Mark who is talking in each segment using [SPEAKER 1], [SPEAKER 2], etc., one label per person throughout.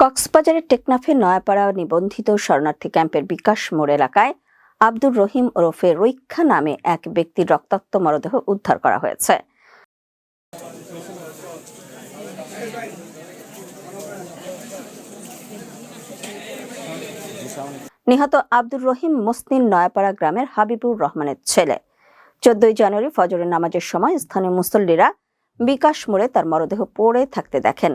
[SPEAKER 1] কক্সবাজারের টেকনাফে নয়াপাড়া নিবন্ধিত শরণার্থী ক্যাম্পের বিকাশ মোড় এলাকায় আব্দুর রহিম ওরফে রৈক্ষা নামে এক ব্যক্তির রক্তাক্ত মরদেহ উদ্ধার করা হয়েছে। নিহত আব্দুর রহিম মুসনিন নয়াপাড়া গ্রামের হাবিবুর রহমানের ছেলে। 14 জানুয়ারি ফজরের নামাজের সময় স্থানীয় মুসল্লিরা বিকাশ মোড়ে তার মরদেহ পড়ে থাকতে দেখেন।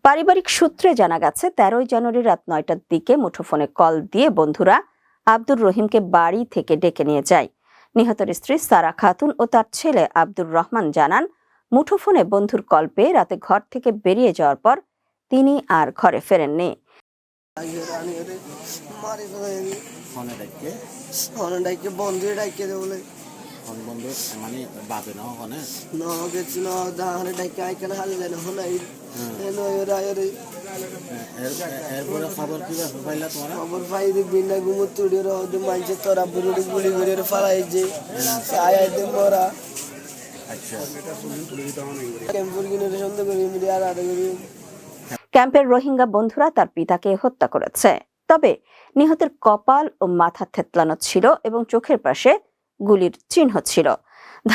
[SPEAKER 1] পারিবারিক সূত্রে জানা গেছে 13 জানুয়ারি রাত 9টার দিকে মুঠোফোনে কল দিয়ে বন্ধুরা আব্দুর রহিমকে বাড়ি থেকে ডেকে নিয়ে যায়। নিহতের স্ত্রী সারা খাতুন ও তার ছেলে আব্দুর রহমান জানান, মুঠোফোনে বন্ধুর কল পেয়ে রাতে ঘর থেকে বেরিয়ে যাওয়ার পর তিনি আর ঘরে ফেরেননি।
[SPEAKER 2] খবর পাই বিনা ঘুমো তুড়ির মাইছে তোরা বুড়ি গুলি করে ফালাই যে আয়াতে মরা ক্যাম্পের কিনে সন্দেহ করি আর আদা করি।
[SPEAKER 1] ক্যাম্পের রোহিঙ্গা বন্ধুরা তার পিতাকে হত্যা করেছে। তবে নিহতের কপাল ও মাথা থেতলানো ছিল এবং চোখের পাশে গুলির চিহ্ন ছিল।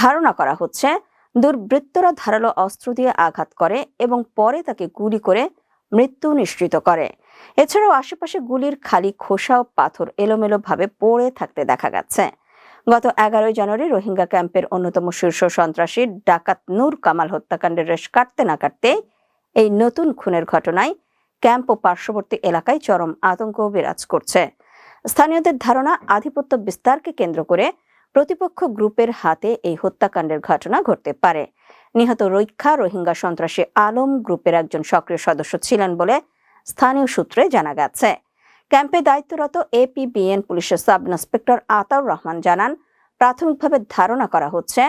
[SPEAKER 1] ধারণা করা হচ্ছে দুর্বৃত্তরা ধারালো অস্ত্র দিয়ে আঘাত করে এবং পরে তাকে গুলি করে মৃত্যু নিশ্চিত করে। এছাড়াও আশেপাশে গুলির খালি খোসা ও পাথর এলোমেলোভাবে পড়ে থাকতে দেখা গেছে। গত 11 জানুয়ারি রোহিঙ্গা ক্যাম্পের অন্যতম শীর্ষ সন্ত্রাসী ডাকাত নূর কামাল হত্যাকাণ্ডের রেশ কাটতে না কাটতে এই নতুন খুনের ঘটনায় ক্যাম্প ও পার্শ্ববর্তী এলাকায় চরম আতঙ্ক বিরাজ করছে। স্থানীয়দের ধারণা, আধিপত্য বিস্তারকে কেন্দ্র করে প্রতিপক্ষ গ্রুপের হাতে এই হত্যাকাণ্ডের ঘটনা ঘটতে পারে। নিহত রৈক্ষা রোহিঙ্গা সন্ত্রাসী আলম গ্রুপের একজন সক্রিয় সদস্য ছিলেন বলে স্থানীয় সূত্রে জানা গেছে। ক্যাম্পে দায়িত্বরত এপিবিএন পুলিশের সাব ইন্সপেক্টর আতাউর রহমান জানান, প্রাথমিকভাবে ধারণা করা হচ্ছে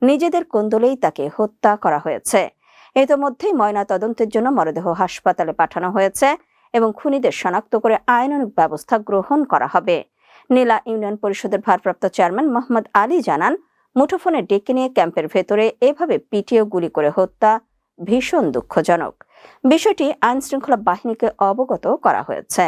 [SPEAKER 1] নিজেদের কোন্দলেই তাকে হত্যা করা হয়েছে। ইতোমধ্যেই ময়না তদন্তের জন্য মরদেহ হাসপাতালে পাঠানো হয়েছে এবং খুনিদের শনাক্ত করে আইনানুগ ব্যবস্থা গ্রহণ করা হবে। নীলা ইউনিয়ন পরিষদের ভারপ্রাপ্ত চেয়ারম্যান মোহাম্মদ আলী জানান, মুঠোফোনে ডেকে নিয়ে ক্যাম্পের ভেতরে এভাবে পিটিয়ে গুলি করে হত্যা ভীষণ দুঃখজনক। বিষয়টি আইন শৃঙ্খলা বাহিনীকে অবগত করা হয়েছে।